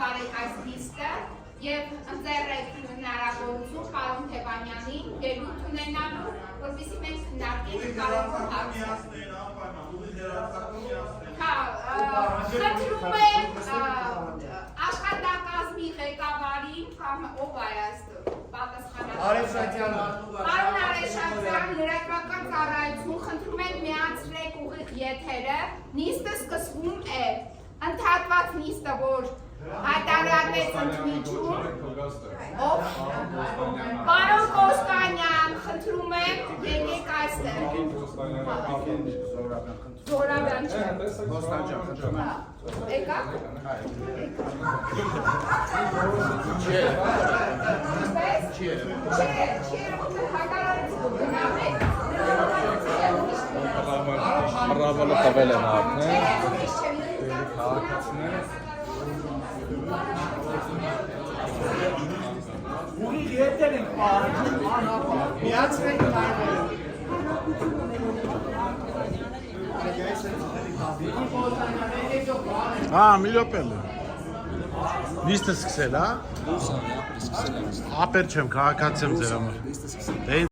բարեք այս լիստը եւ ընձեռեք հնարավորություն պարոն Թևանյանին ելույթ ունենալու, որպեսզի մենք քննարկենք կարևոր հարցը։ Խնդրում եմ աշխատակազմի ղեկավարին կամ ով է պատասխանատու։ Պարոն Արեշակյան, լրատվական ծառայություն, խնդրում եմ միացրեք ուղիղ եթերը, նիստը սկսվում է, ընդհատված նիստը, որ հայտարարվեց ընդմիջում, ով? Պարոն Կոստանյան, խնդրում եմ, եկեք այստեղ։ Զորավյան չէ։ Կոստանյան, խնդրում եմ։ Եկա՞ք։ Չէ, հայտարարություն գնալեք, Առավելը տվել են արդեն։ Ուղիղ եթեր ենք պահում, միացրեք տարբերը։ մի րոպե։ Նիստը սկսել, հա։ Ապեր չեմ, քաղաքացի եմ ձեր համար։